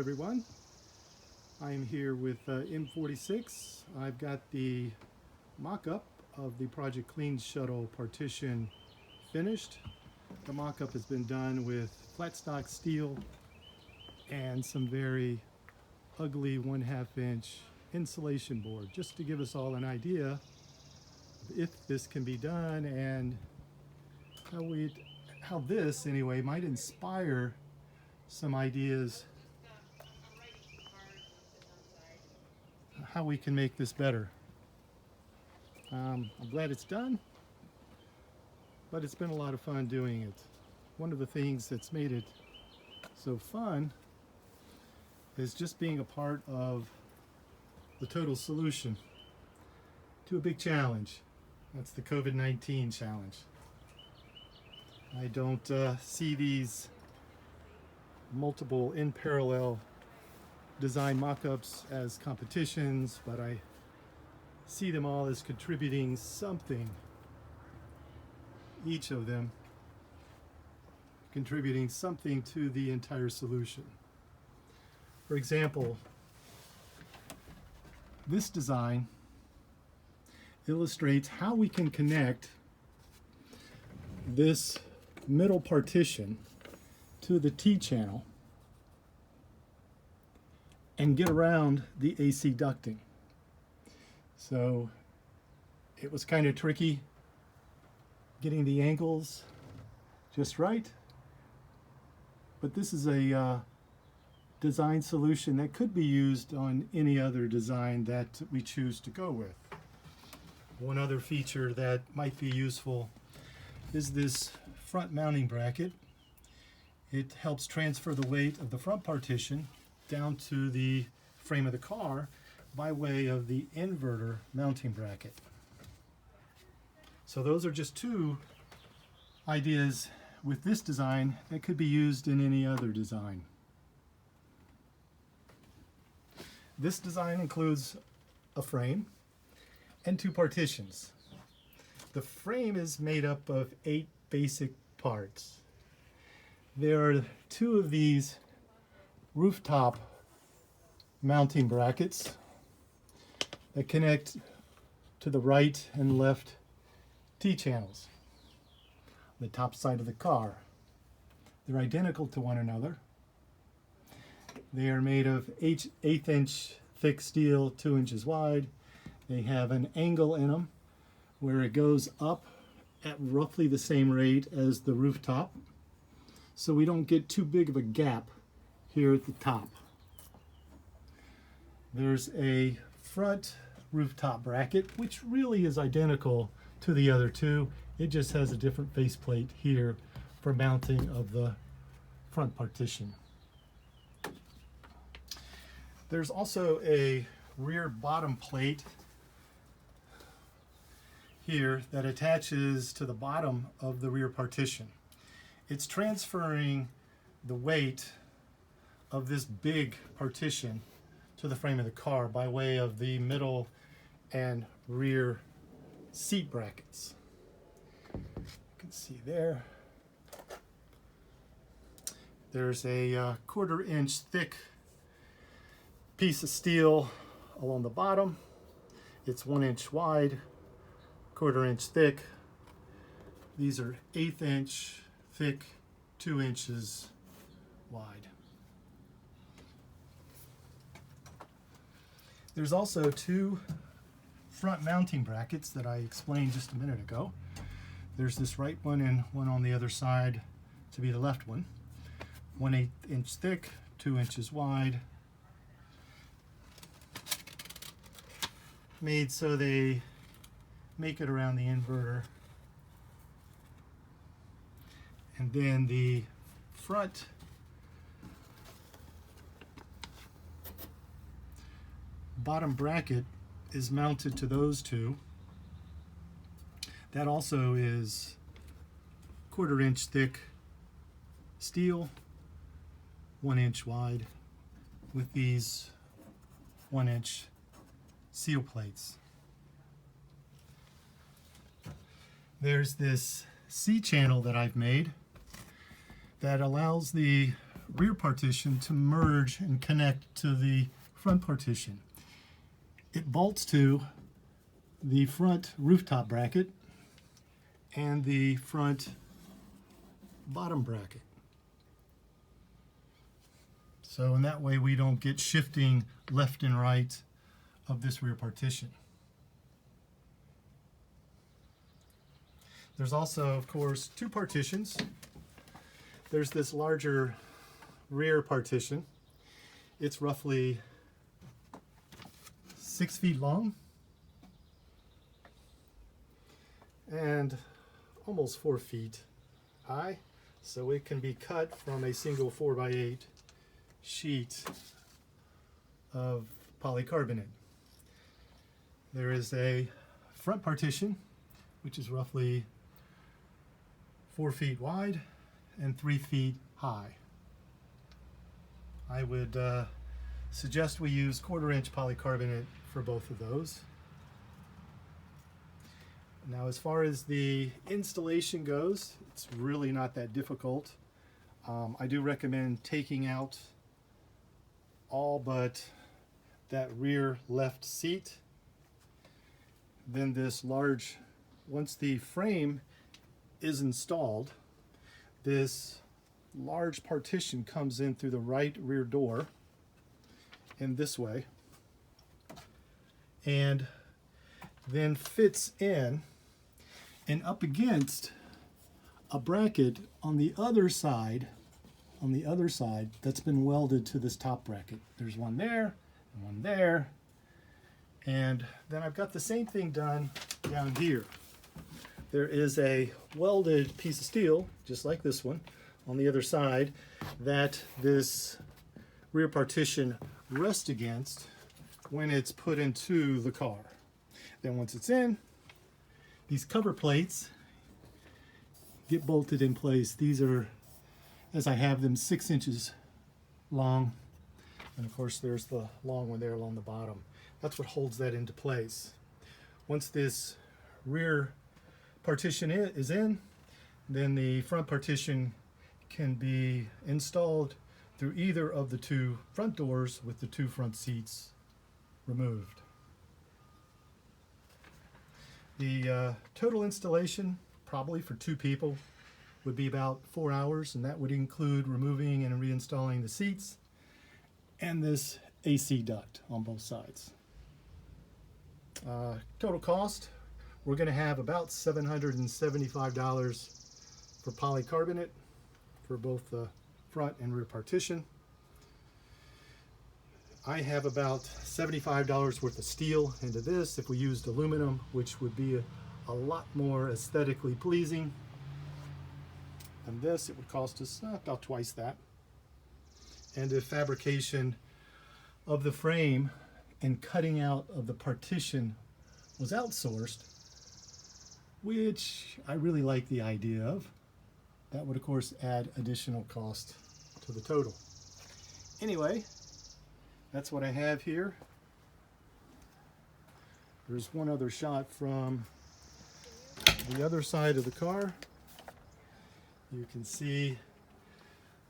everyone. I am here with M46. I've got the mock-up of the Project Clean Shuttle Partition finished. The mock-up has been done with flat stock steel and some very ugly 1/2 inch insulation board, just to give us all an idea of if this can be done and how this anyway might inspire some ideas how we can make this better. I'm glad it's done, but it's been a lot of fun doing it. One of the things that's made it so fun is just being a part of the total solution to a big challenge. That's the COVID-19 challenge. I don't see these multiple in parallel design mock-ups as competitions, but I see them all as contributing something, each of them contributing something to the entire solution. For example, this design illustrates how we can connect this middle partition to the T channel and get around the AC ducting. So it was kind of tricky getting the angles just right, but this is a design solution that could be used on any other design that we choose to go with. One other feature that might be useful is this front mounting bracket. It helps transfer the weight of the front partition down to the frame of the car by way of the inverter mounting bracket. So those are just two ideas with this design that could be used in any other design. This design includes a frame and two partitions. The frame is made up of 8 basic parts. There are 2 of these rooftop mounting brackets that connect to the right and left T channels on the top side of the car. They're identical to one another. They are made of 1/8 inch thick steel, 2 inches wide. They have an angle in them where it goes up at roughly the same rate as the rooftop, so we don't get too big of a gap here at the top. There's a front rooftop bracket, which really is identical to the other two. It just has a different faceplate here for mounting of the front partition. There's also a rear bottom plate here that attaches to the bottom of the rear partition. It's transferring the weight of this big partition to the frame of the car by way of the middle and rear seat brackets. You can see there. There's a 1/4 inch thick piece of steel along the bottom. It's 1 inch wide, 1/4 inch thick. These are 1/8 inch thick, 2 inches wide. There's also 2 front mounting brackets that I explained just a minute ago. There's this right one and one on the other side to be the left one. 1/8 inch thick, 2 inches wide. Made so they make it around the inverter. And then the front bottom bracket is mounted to those 2. That also is 1/4 inch thick steel, 1 inch wide, with these 1 inch seal plates. There's this C channel that I've made that allows the rear partition to merge and connect to the front partition. It bolts to the front rooftop bracket and the front bottom bracket. So in that way we don't get shifting left and right of this rear partition. There's also, of course, two partitions. There's this larger rear partition. It's roughly 6 feet long and almost 4 feet high, so it can be cut from a single 4x8 sheet of polycarbonate. There is a front partition which is roughly 4 feet wide and 3 feet high. I would suggest we use 1/4 inch polycarbonate for both of those. Now, as far as the installation goes, it's really not that difficult. I do recommend taking out all but that rear left seat. Then this large, once the frame is installed, this large partition comes in through the right rear door in this way and then fits in and up against a bracket on the other side that's been welded to this top bracket. There's one there and one there, and then I've got the same thing done down here. There is a welded piece of steel, just like this one, on the other side that this rear partition rests against when it's put into the car. Then once it's in, these cover plates get bolted in place. These are, as I have them, 6 inches long, and of course there's the long one there along the bottom. That's what holds that into place. Once this rear partition is in, then the front partition can be installed through either of the two front doors with the two front seats removed. The total installation, probably for 2 people, would be about 4 hours, and that would include removing and reinstalling the seats and this AC duct on both sides. Total cost, we're going to have about $775 for polycarbonate for both the front and rear partition. I have about $75 worth of steel into this if we used aluminum, which would be a lot more aesthetically pleasing. And this, it would cost us about twice that. And if fabrication of the frame and cutting out of the partition was outsourced, which I really like the idea of, that would of course add additional cost to the total. Anyway, that's what I have here. There's one other shot from the other side of the car. You can see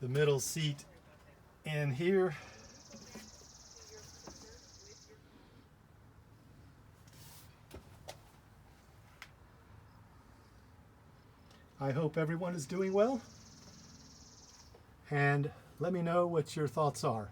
the middle seat in here. I hope everyone is doing well, and let me know what your thoughts are.